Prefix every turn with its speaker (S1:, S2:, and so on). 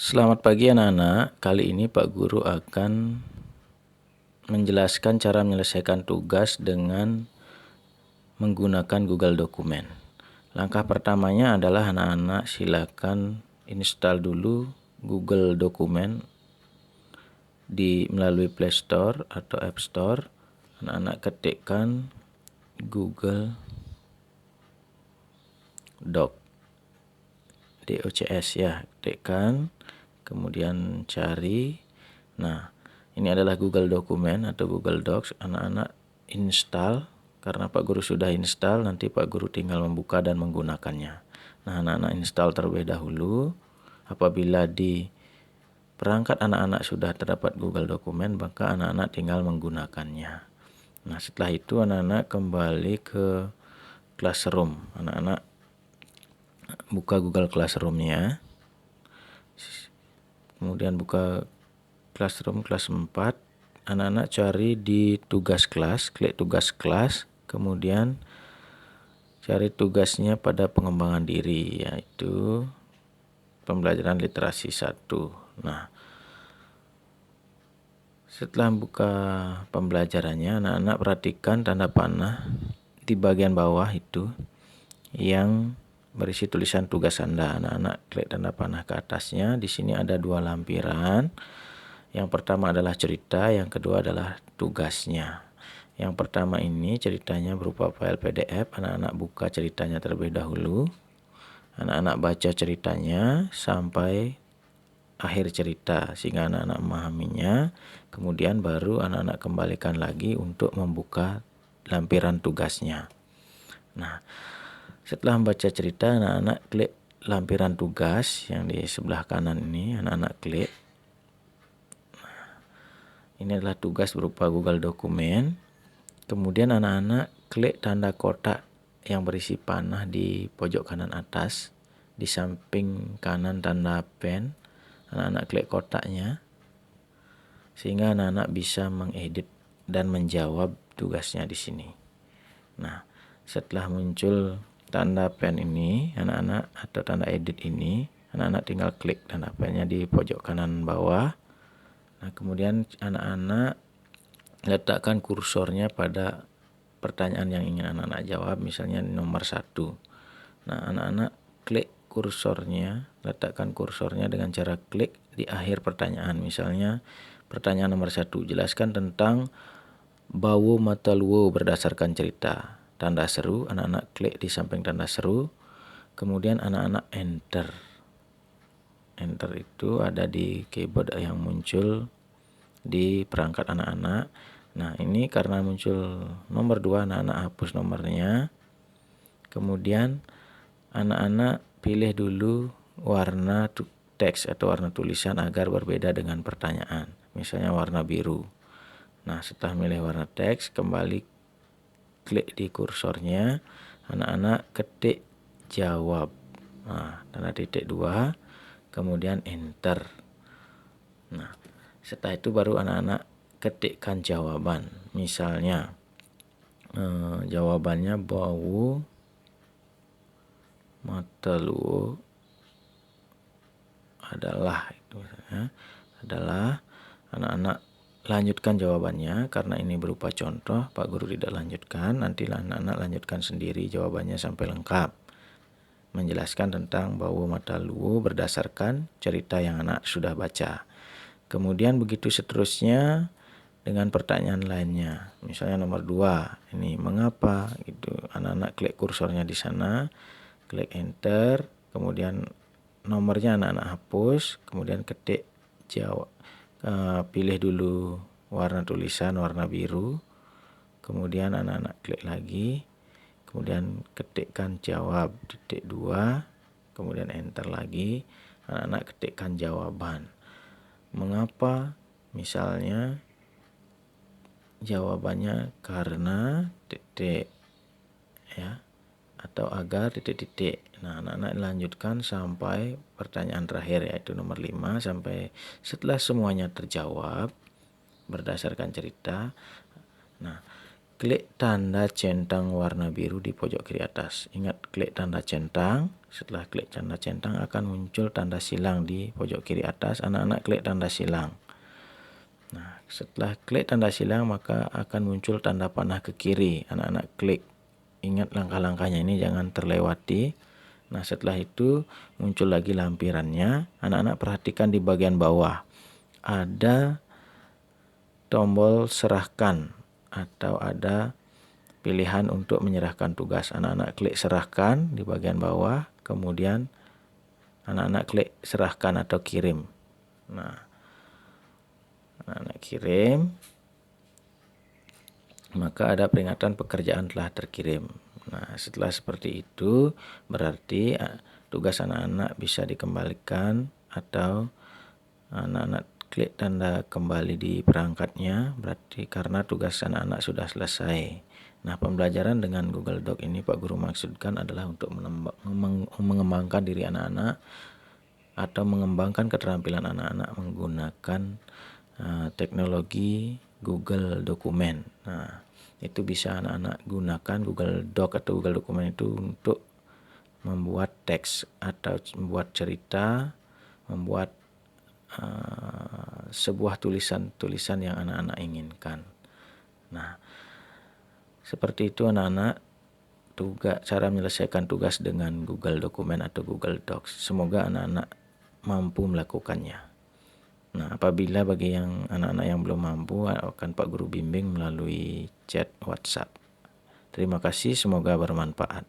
S1: Selamat pagi anak-anak. Kali ini Pak Guru akan menjelaskan cara menyelesaikan tugas dengan menggunakan Google Dokumen. Langkah pertamanya adalah anak-anak silakan install dulu Google Dokumen melalui Play Store atau App Store. Anak-anak ketikkan Google DOCS ya, ketikkan, kemudian cari. Nah, ini adalah Google Dokumen atau Google Docs. Anak-anak install, karena Pak Guru sudah install, nanti Pak Guru tinggal membuka dan menggunakannya. Nah, anak-anak install terlebih dahulu. Apabila di perangkat anak-anak sudah terdapat Google Dokumen, maka anak-anak tinggal menggunakannya. Nah, setelah itu anak-anak kembali ke Classroom. Anak-anak buka Google Classroom-nya. Kemudian buka Classroom kelas 4. Anak-anak cari di tugas kelas, klik tugas kelas, kemudian cari tugasnya pada pengembangan diri, yaitu pembelajaran literasi 1. Nah, setelah buka pembelajarannya, anak-anak perhatikan tanda panah di bagian bawah itu yang berisi tulisan tugas Anda. Anak-anak klik tanda panah ke atasnya. Di sini ada 2 lampiran. Yang pertama adalah cerita, yang kedua adalah tugasnya. Yang pertama ini ceritanya berupa file PDF. Anak-anak buka ceritanya terlebih dahulu. Anak-anak baca ceritanya sampai akhir cerita sehingga anak-anak memahaminya. Kemudian baru anak-anak kembalikan lagi untuk membuka lampiran tugasnya. Nah, setelah membaca cerita, anak-anak klik lampiran tugas yang di sebelah kanan ini. Anak-anak klik. Ini adalah tugas berupa Google Dokumen. Kemudian anak-anak klik tanda kotak yang berisi panah di pojok kanan atas. Di samping kanan tanda pen, anak-anak klik kotaknya. Sehingga anak-anak bisa mengedit dan menjawab tugasnya di sini. Nah, setelah muncul tanda pen ini, anak-anak atau tanda edit ini, anak-anak tinggal klik tanda pennya di pojok kanan bawah. Nah, kemudian anak-anak letakkan kursornya pada pertanyaan yang ingin anak-anak jawab, misalnya nomor 1. Nah, anak-anak klik kursornya, letakkan kursornya dengan cara klik di akhir pertanyaan. Misalnya pertanyaan nomor 1, jelaskan tentang Bawo Mataluo berdasarkan cerita. Tanda seru, anak-anak klik di samping tanda seru. Kemudian anak-anak enter. Enter itu ada di keyboard yang muncul di perangkat anak-anak. Nah, ini karena muncul nomor 2, anak-anak hapus nomornya. Kemudian anak-anak pilih dulu warna teks atau warna tulisan agar berbeda dengan pertanyaan. Misalnya warna biru. Nah, setelah milih warna teks, kembali klik di kursornya. Anak-anak ketik jawab. Nah, tanda titik 2. Kemudian enter. Nah, setelah itu baru anak-anak ketikkan jawaban. Misalnya jawabannya Bawo Mataluo adalah anak-anak lanjutkan jawabannya. Karena ini berupa contoh, Pak Guru tidak lanjutkan. Nanti anak-anak lanjutkan sendiri jawabannya sampai lengkap. Menjelaskan tentang Bawo Mataluo berdasarkan cerita yang anak sudah baca. Kemudian begitu seterusnya dengan pertanyaan lainnya. Misalnya nomor 2, ini mengapa gitu. Anak-anak klik kursornya di sana, klik enter, kemudian nomornya anak-anak hapus, kemudian ketik jawab. Pilih dulu warna tulisan warna biru. Kemudian anak-anak klik lagi. Kemudian ketikkan jawab titik 2, kemudian enter lagi. Anak-anak ketikkan jawaban. Mengapa? Misalnya jawabannya karena titik ya, atau agar titik-titik. Nah, anak-anak lanjutkan sampai pertanyaan terakhir, yaitu nomor 5, sampai setelah semuanya terjawab berdasarkan cerita. Nah, klik tanda centang warna biru di pojok kiri atas. Ingat, klik tanda centang. Setelah klik tanda centang akan muncul tanda silang di pojok kiri atas. Anak-anak klik tanda silang. Nah, setelah klik tanda silang maka akan muncul tanda panah ke kiri. Anak-anak klik. Ingat langkah-langkahnya ini jangan terlewati. Nah, setelah itu muncul lagi lampirannya. Anak-anak perhatikan di bagian bawah. Ada tombol serahkan atau ada pilihan untuk menyerahkan tugas. Anak-anak klik serahkan di bagian bawah, kemudian anak-anak klik serahkan atau kirim. Nah, anak-anak kirim, maka ada peringatan pekerjaan telah terkirim. Nah, setelah seperti itu berarti tugas anak-anak bisa dikembalikan atau anak-anak klik tanda kembali di perangkatnya, berarti karena tugas anak-anak sudah selesai. Nah, pembelajaran dengan Google Doc ini Pak Guru maksudkan adalah untuk mengembangkan diri anak-anak atau mengembangkan keterampilan anak-anak menggunakan teknologi Google Dokumen. Nah, itu bisa anak-anak gunakan Google Doc atau Google Dokumen itu untuk membuat teks atau membuat cerita, membuat sebuah tulisan-tulisan yang anak-anak inginkan. Nah, seperti itu anak-anak cara menyelesaikan tugas dengan Google Dokumen atau Google Docs. Semoga anak-anak mampu melakukannya. Nah, apabila bagi yang anak-anak yang belum mampu akan Pak Guru bimbing melalui chat WhatsApp. Terima kasih, semoga bermanfaat.